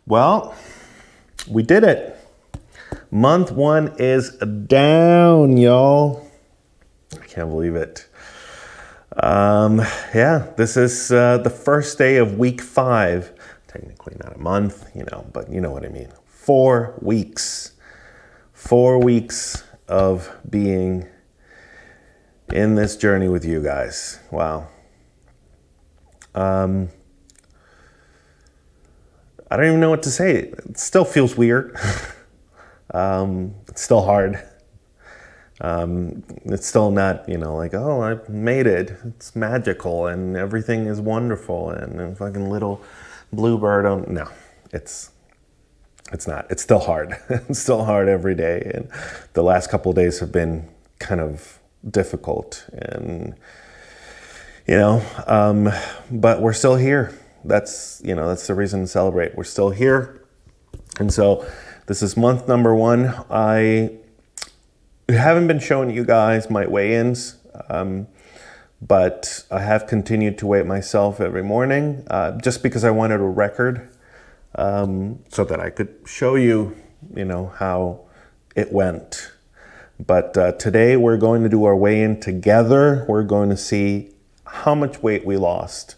Well, we did it. Month one is down, y'all. I can't believe it. Yeah, this is the first day of week 5. Technically not a month, but you know what I mean. 4 weeks. 4 weeks of being in this journey with you guys. Wow. I don't even know what to say. It still feels weird. It's still hard. It's still not, like, oh, I made it. It's magical and everything is wonderful and a fucking little bluebird. No, it's not. It's still hard. It's still hard every day. And the last couple of days have been kind of difficult and, but we're still here. That's the reason to celebrate. We're still here. And so this is month number 1. I haven't been showing you guys my weigh-ins, but I have continued to weigh it myself every morning, just because I wanted a record, so that I could show you, how it went. But today we're going to do our weigh-in together. We're going to see how much weight we lost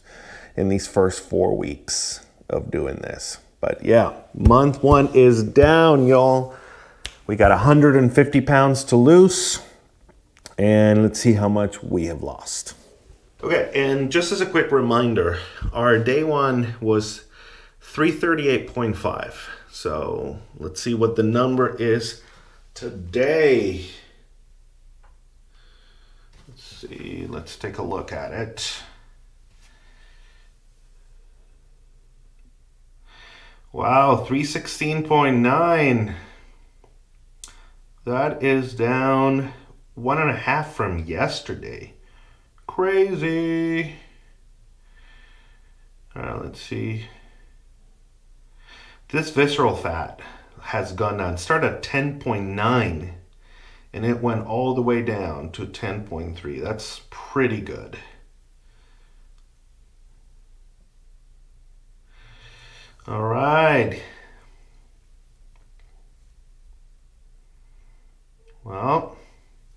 in these first 4 weeks of doing this. But yeah, month 1 is down, y'all. We got 150 pounds to lose, and let's see how much we have lost. Okay, and just as a quick reminder, our day 1 was 338.5. So let's see what the number is today. Let's take a look at it. Wow, 316.9. That is down 1.5 from yesterday. Crazy. Let's see. This visceral fat has gone down. It started at 10.9 and it went all the way down to 10.3. That's pretty good. All right. Well,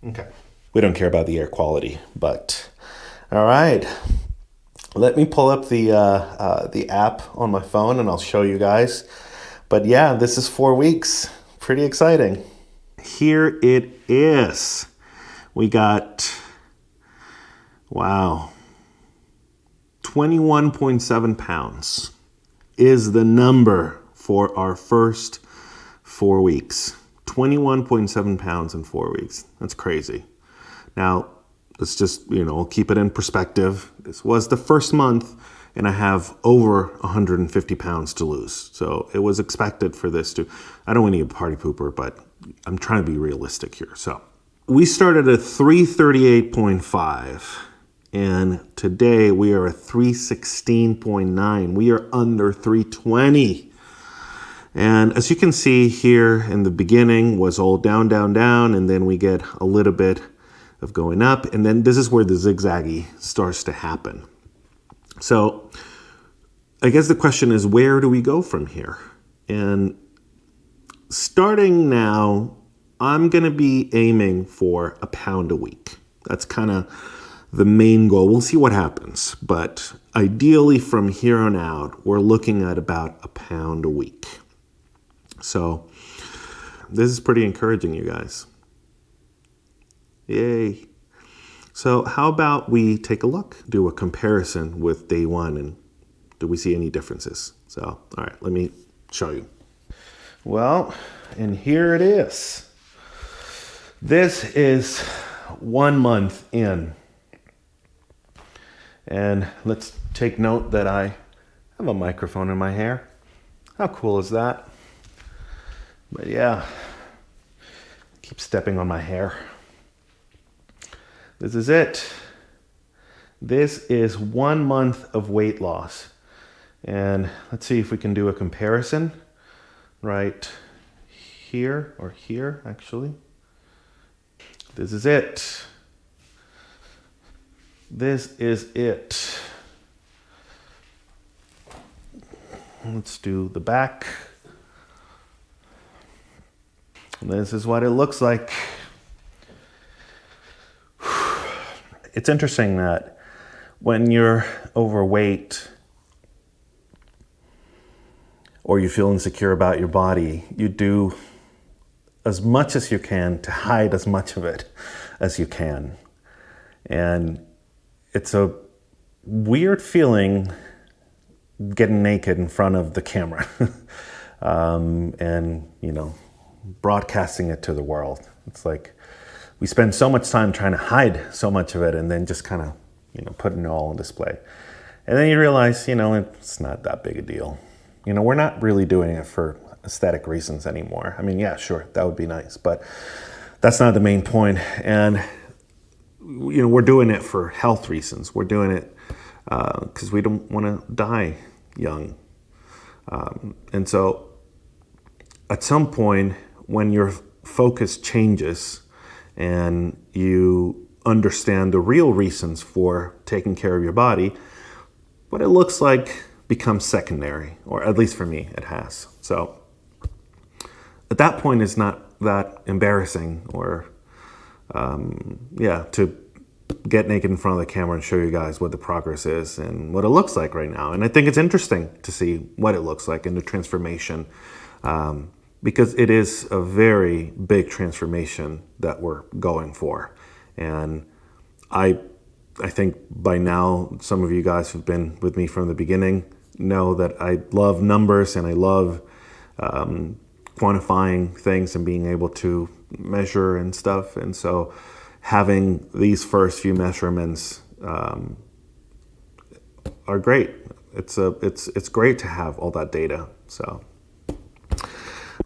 okay. We don't care about the air quality, but all right. Let me pull up the app on my phone and I'll show you guys. But yeah, this is 4 weeks. Pretty exciting. Here it is. We got, wow, 21.7 pounds is the number for our first 4 weeks. 21.7 pounds in 4 weeks. That's crazy. Now, let's just, keep it in perspective. This was the first month, and I have over 150 pounds to lose. So it was expected for this to, I don't want to be a party pooper, but I'm trying to be realistic here. So we started at 338.5, and today we are at 316.9. We are under 320. And as you can see here in the beginning was all down, down, down, and then we get a little bit of going up, and then this is where the zigzaggy starts to happen. So I guess the question is, where do we go from here? And starting now, I'm going to be aiming for a pound a week. That's kind of the main goal. We'll see what happens, but ideally from here on out, we're looking at about a pound a week. So this is pretty encouraging, you guys. Yay. So how about we take a look, do a comparison with day 1, and do we see any differences? So, all right, let me show you. Well, and here it is. This is 1 month in. And let's take note that I have a microphone in my hair. How cool is that? But yeah, keep stepping on my hair. This is it. This is 1 month of weight loss. And let's see if we can do a comparison right here, or here actually. This is it. This is it. Let's do the back. This is what it looks like. It's interesting that when you're overweight or you feel insecure about your body, you do as much as you can to hide as much of it as you can. And it's a weird feeling getting naked in front of the camera and, broadcasting it to the world. It's like we spend so much time trying to hide so much of it and then just kind of, putting it all on display. And then you realize, it's not that big a deal. We're not really doing it for aesthetic reasons anymore. I mean, yeah, sure, that would be nice, but that's not the main point. And, we're doing it for health reasons. We're doing it because we don't want to die young. And so at some point, when your focus changes and you understand the real reasons for taking care of your body, what it looks like becomes secondary, or at least for me, it has. So at that point, it's not that embarrassing or, to get naked in front of the camera and show you guys what the progress is and what it looks like right now. And I think it's interesting to see what it looks like in the transformation, because it is a very big transformation that we're going for. And I think by now, some of you guys who've been with me from the beginning know that I love numbers and I love quantifying things and being able to measure and stuff. And so having these first few measurements are great. It's great to have all that data. So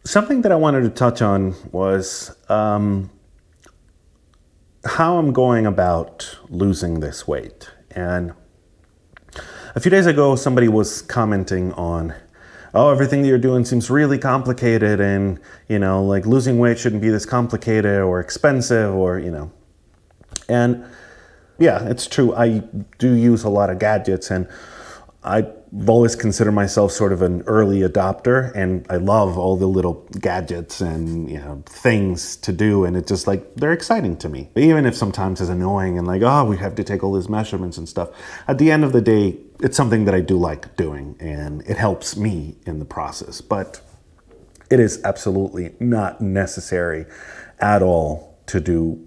something that I wanted to touch on was how I'm going about losing this weight. And a few days ago, somebody was commenting on, everything that you're doing seems really complicated and, like losing weight shouldn't be this complicated or expensive or, And yeah, it's true. I do use a lot of gadgets and I've always considered myself sort of an early adopter, and I love all the little gadgets and things to do, and it's just like they're exciting to me. Even if sometimes it's annoying and like, we have to take all these measurements and stuff. At the end of the day, it's something that I do like doing, and it helps me in the process. But it is absolutely not necessary at all to do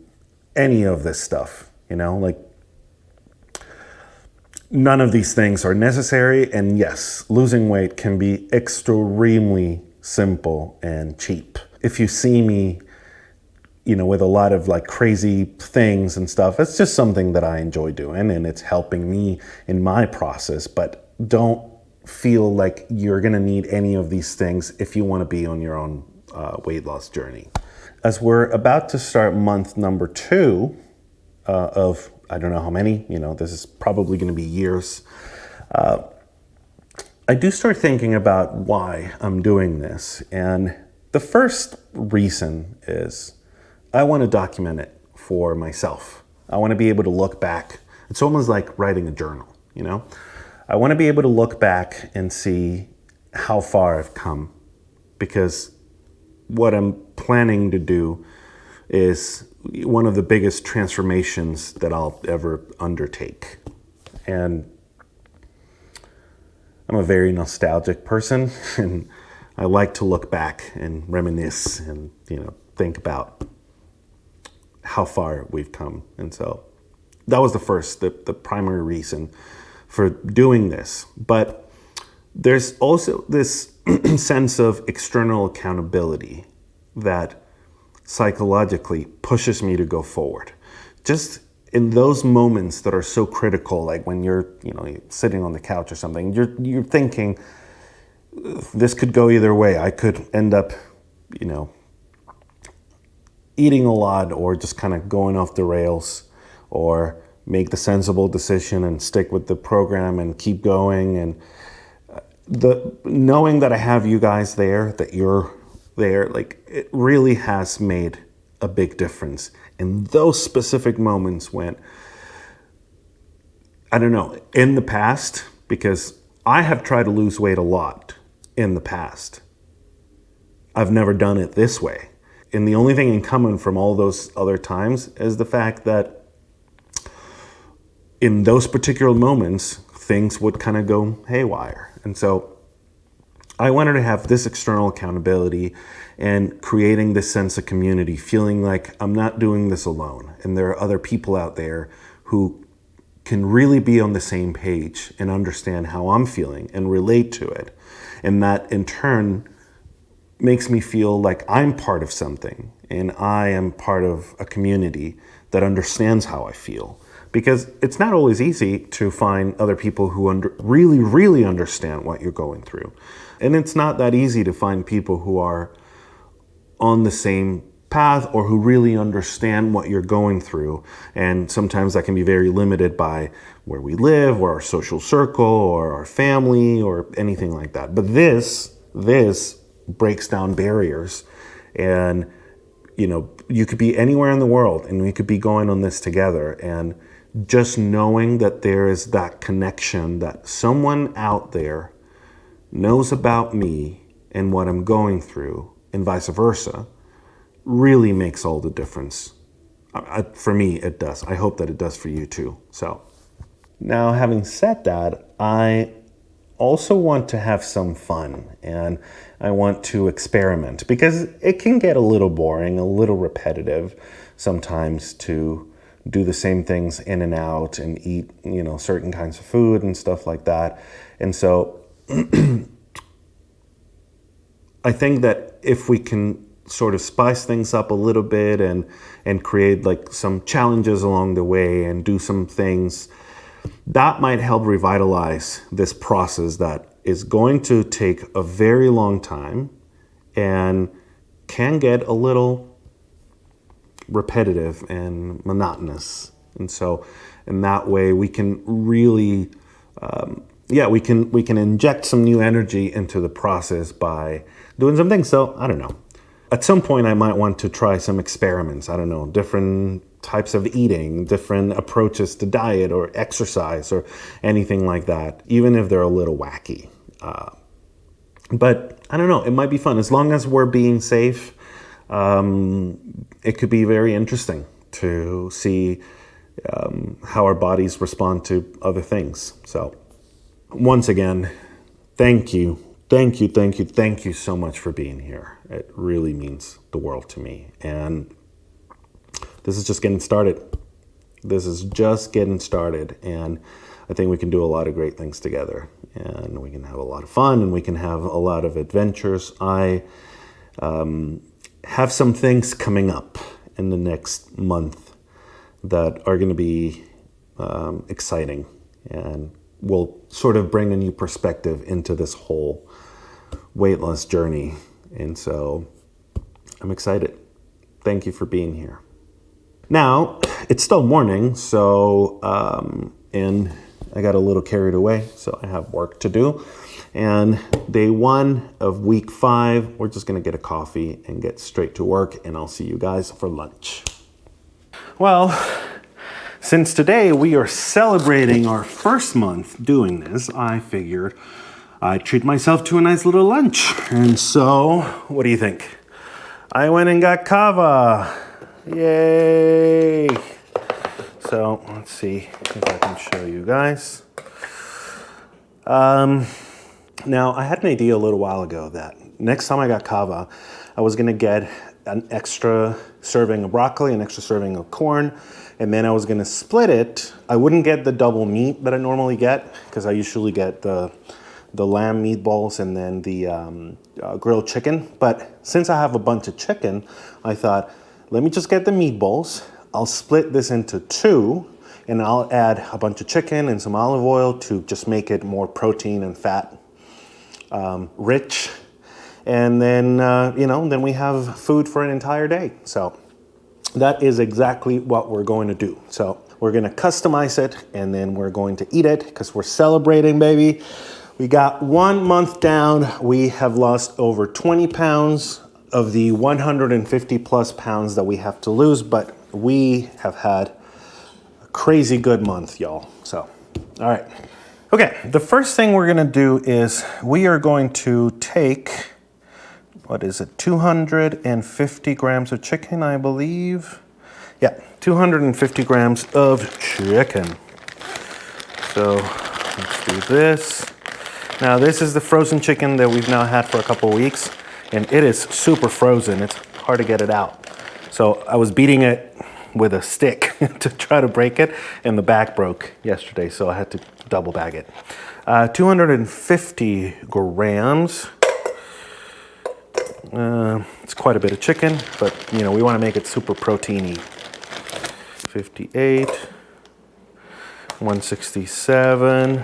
any of this stuff, like none of these things are necessary. And yes, losing weight can be extremely simple and cheap. If you see me, with a lot of like crazy things and stuff, it's just something that I enjoy doing and it's helping me in my process. But don't feel like you're going to need any of these things if you want to be on your own weight loss journey. As we're about to start month number 2 of I don't know how many, this is probably going to be years. I do start thinking about why I'm doing this. And the first reason is I want to document it for myself. I want to be able to look back. It's almost like writing a journal, I want to be able to look back and see how far I've come, because what I'm planning to do is one of the biggest transformations that I'll ever undertake. And I'm a very nostalgic person, and I like to look back and reminisce and, think about how far we've come. And so that was the primary reason for doing this. But there's also this sense of external accountability that psychologically pushes me to go forward. Just in those moments that are so critical, like when you're sitting on the couch or something, you're thinking, this could go either way. I could end up, eating a lot or just kind of going off the rails, or make the sensible decision and stick with the program and keep going. And the knowing that I have you guys there, that you're there, like it really has made a big difference in those specific moments when, I don't know, in the past, because I have tried to lose weight a lot in the past. I've never done it this way. And the only thing in common from all those other times is the fact that in those particular moments, things would kind of go haywire. And so I wanted to have this external accountability and creating this sense of community, feeling like I'm not doing this alone. And there are other people out there who can really be on the same page and understand how I'm feeling and relate to it. And that in turn makes me feel like I'm part of something and I am part of a community that understands how I feel. Because it's not always easy to find other people who really, really understand what you're going through. And it's not that easy to find people who are on the same path or who really understand what you're going through. And sometimes that can be very limited by where we live or our social circle or our family or anything like that. But this breaks down barriers. And, you could be anywhere in the world and we could be going on this together. And just knowing that there is that connection, that someone out there knows about me and what I'm going through and vice versa, really makes all the difference. For me, it does. I hope that it does for you too. So now, having said that, I also want to have some fun and I want to experiment because it can get a little boring, a little repetitive sometimes to do the same things in and out and eat, certain kinds of food and stuff like that. And so I think that if we can sort of spice things up a little bit and create like some challenges along the way and do some things, that might help revitalize this process that is going to take a very long time and can get a little repetitive and monotonous. And so in that way we can really we can inject some new energy into the process by doing some things. So I don't know, at some point I might want to try some experiments. I don't know, different types of eating, different approaches to diet or exercise or anything like that, even if they're a little wacky. But I don't know, it might be fun as long as we're being safe. It could be very interesting to see how our bodies respond to other things. So once again, thank you so much for being here. It really means the world to me. And this is just getting started. And I think we can do a lot of great things together. And we can have a lot of fun and we can have a lot of adventures. I have some things coming up in the next month that are going to be exciting and will sort of bring a new perspective into this whole weight loss journey. And so I'm excited. Thank you for being here. Now, it's still morning, so and I got a little carried away, so I have work to do. And day 1 of week 5, we're just going to get a coffee and get straight to work, and I'll see you guys for lunch. Well, since today we are celebrating our first month doing this, I figured I'd treat myself to a nice little lunch. And so, what do you think? I went and got kava. Yay! So, let's see if I can show you guys. Now, I had an idea a little while ago that next time I got kava, I was going to get an extra serving of broccoli, an extra serving of corn, and then I was going to split it. I wouldn't get the double meat that I normally get because I usually get the lamb meatballs and then the grilled chicken. But since I have a bunch of chicken, I thought, let me just get the meatballs. I'll split this into 2, and I'll add a bunch of chicken and some olive oil to just make it more protein and fat rich. And then, then we have food for an entire day. So that is exactly what we're going to do. So we're going to customize it, and then we're going to eat it because we're celebrating, baby. We got 1 month down. We have lost over 20 pounds of the 150 plus pounds that we have to lose, but we have had a crazy good month, y'all. So, all right. Okay, the first thing we're gonna do is we are going to take, what is it, 250 grams of chicken, I believe. Yeah, 250 grams of chicken. So let's do this. Now this is the frozen chicken that we've now had for a couple weeks, and it is super frozen. It's hard to get it out. So I was beating it with a stick to try to break it, and the back broke yesterday, so I had to double bag it. 250 grams. It's quite a bit of chicken, but you know, we want to make it super proteiny. 58, 167,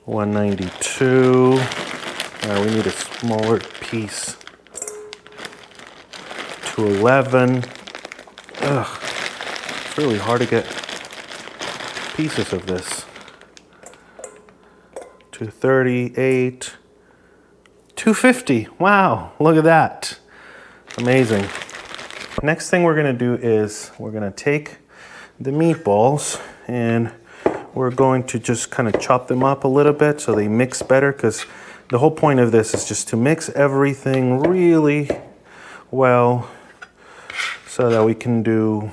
192. We need a smaller piece. 211. Ugh, it's really hard to get pieces of this. 238. 250. Wow, look at that. Amazing. Next thing we're gonna do is we're gonna take the meatballs and we're going to just kind of chop them up a little bit so they mix better, because the whole point of this is just to mix everything really well so that we can do,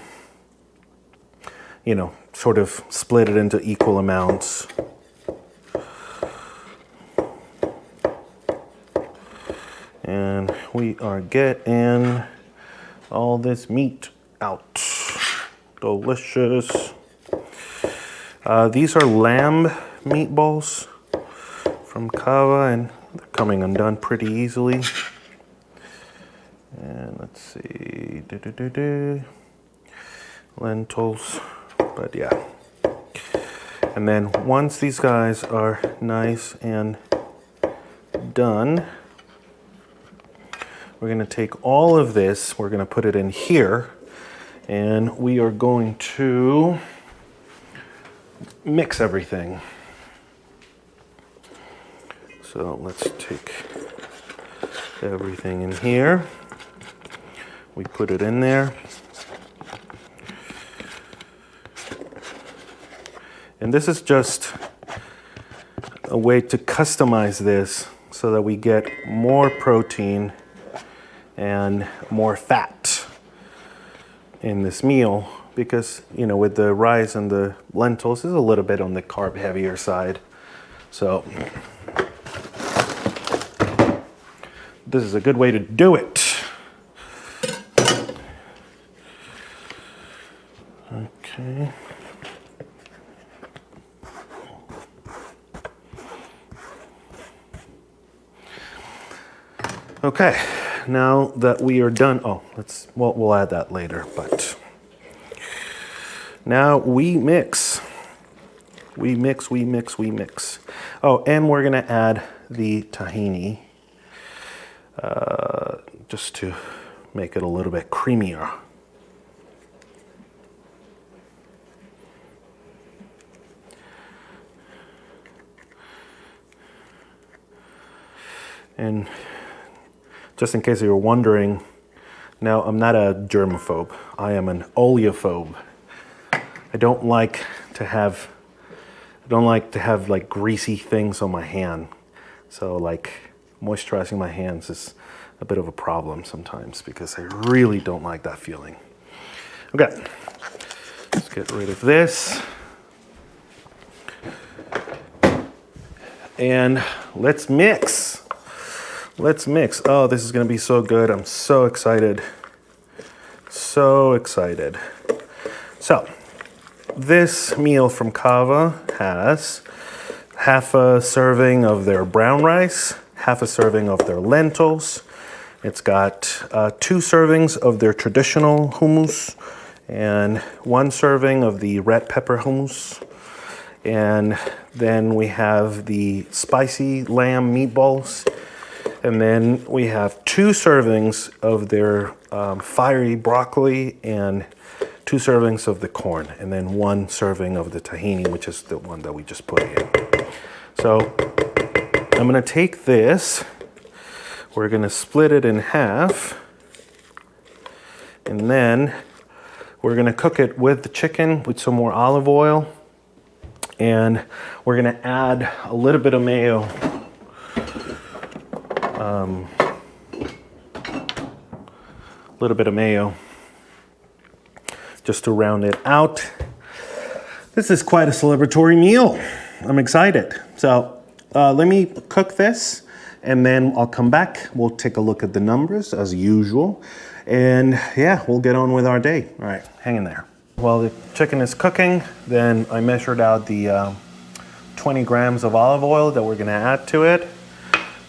you know, sort of split it into equal amounts. And we are getting all this meat out. Delicious. These are lamb meatballs from Cava, and they're coming undone pretty easily. And let's see, lentils, but yeah. And then once these guys are nice and done, we're gonna take all of this, we're gonna put it in here, and we are going to mix everything. So let's take everything in here. We put it in there. And this is just a way to customize this so that we get more protein and more fat in this meal, because, you know, with the rice and the lentils, this is a little bit on the carb heavier side. So this is a good way to do it. Okay. Okay, now that we are done, we'll add that later, but now we mix. We mix. Oh, and we're gonna add the tahini, just to make it a little bit creamier. And just in case you were wondering, now I'm not a germaphobe. I am an oleophobe. I don't like to have like greasy things on my hand. So like moisturizing my hands is a bit of a problem sometimes because I really don't like that feeling. Okay, let's get rid of this. And let's mix. Let's mix. Oh, this is gonna be so good. I'm so excited. So excited. So, this meal from Cava has half a serving of their brown rice, half a serving of their lentils. It's got 2 servings of their traditional hummus and 1 serving of the red pepper hummus. And then we have the spicy lamb meatballs. And then we have 2 servings of their fiery broccoli and 2 servings of the corn, and then 1 serving of the tahini, which is the one that we just put in. So I'm gonna take this, we're gonna split it in half, and then we're gonna cook it with the chicken with some more olive oil And we're gonna add a little bit of mayo. Just to round it out. This is quite a celebratory meal. I'm excited. So let me cook this and then I'll come back. We'll take a look at the numbers as usual. And yeah, we'll get on with our day. All right, hang in there. While the chicken is cooking, then I measured out the 20 grams of olive oil that we're gonna add to it.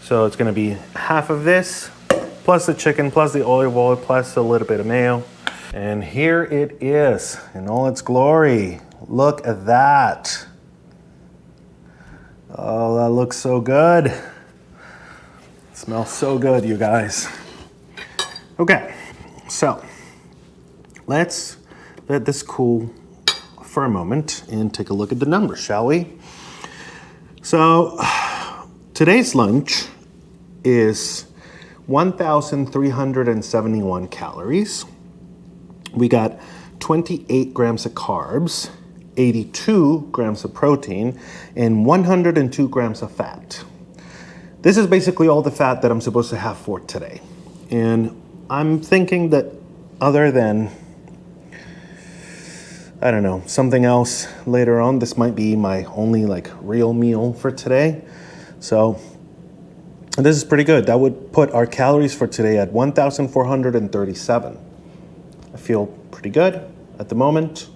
So it's gonna be half of this, plus the chicken, plus the olive oil, plus a little bit of mayo. And here it is in all its glory. Look at that. Oh, that looks so good. It smells so good, you guys. Okay, so let's let this cool for a moment and take a look at the numbers, shall we? So today's lunch is 1,371 calories. We got 28 grams of carbs, 82 grams of protein, and 102 grams of fat. This is basically all the fat that I'm supposed to have for today. And I'm thinking that other than, I don't know, something else later on, this might be my only like real meal for today. So this is pretty good. That would put our calories for today at 1,437. I feel pretty good at the moment.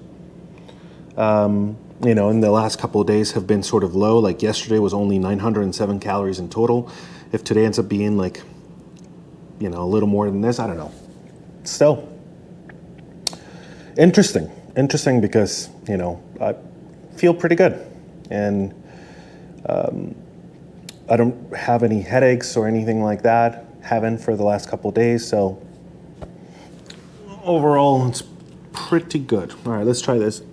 You know, in the last couple of days have been sort of low. Like yesterday was only 907 calories in total. If today ends up being like, you know, a little more than this, I don't know. Still interesting because, you know, I feel pretty good. And I don't have any headaches or anything like that. Haven't for the last couple of days. So overall, it's pretty good. All right, let's try this.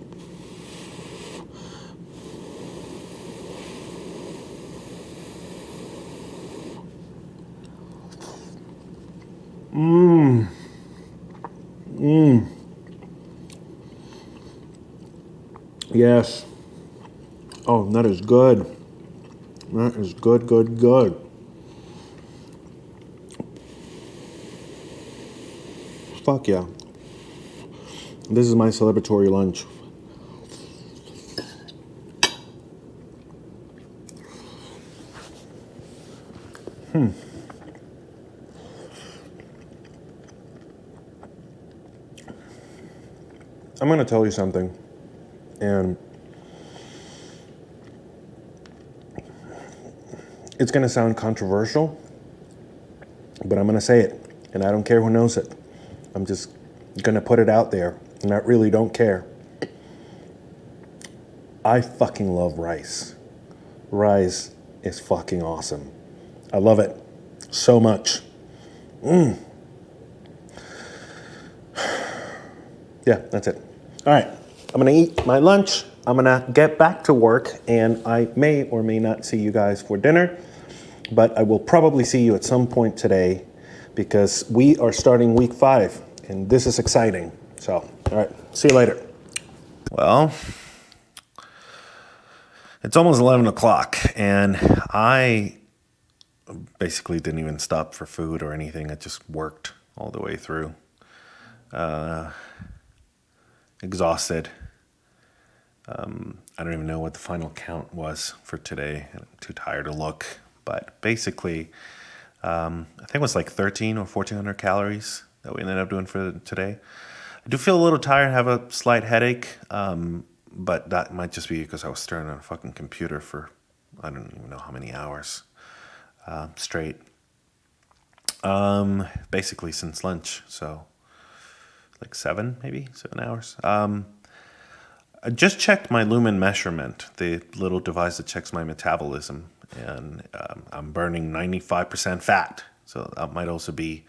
Yes. Oh, that is good. That is good. Fuck yeah. This is my celebratory lunch. I'm going to tell you something, and it's going to sound controversial, but I'm going to say it, and I don't care who knows it. I'm just going to put it out there, and I really don't care. I fucking love rice. Rice is fucking awesome. I love it so much. Yeah, that's it. All right, I'm gonna eat my lunch. I'm gonna get back to work, and I may or may not see you guys for dinner, but I will probably see you at some point today because we are starting week 5, and this is exciting. So, all right, see you later. Well, it's almost 11 o'clock, and I basically didn't even stop for food or anything. I just worked all the way through. Exhausted. I don't even know what the final count was for today. I'm too tired to look. But basically, I think it was like 13 or 1,400 calories that we ended up doing for today. I do feel a little tired, have a slight headache, but that might just be because I was staring at a fucking computer for I don't even know how many hours straight. Basically since lunch, so like 7 hours. I just checked my Lumen measurement, the little device that checks my metabolism, and I'm burning 95% fat. So that might also be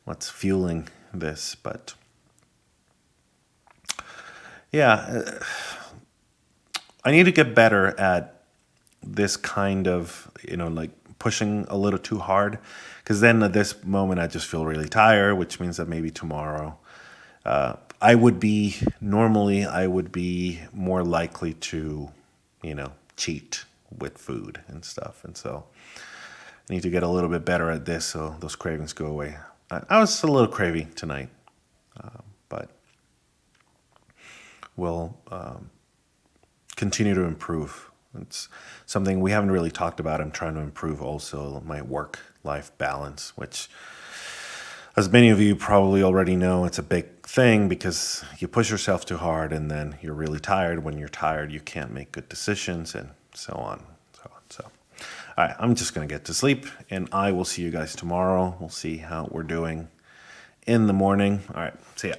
what's fueling this. But yeah, I need to get better at this kind of, like pushing a little too hard. Because then at this moment, I just feel really tired, which means that maybe tomorrow I would be more likely to cheat with food and stuff. And so I need to get a little bit better at this so those cravings go away. I was a little cravey tonight, but we'll continue to improve. It's something we haven't really talked about. I'm trying to improve also my work-life balance, which, as many of you probably already know, it's a big thing because you push yourself too hard and then you're really tired. When you're tired, you can't make good decisions and so on. So, all right, I'm just going to get to sleep and I will see you guys tomorrow. We'll see how we're doing in the morning. All right, see ya.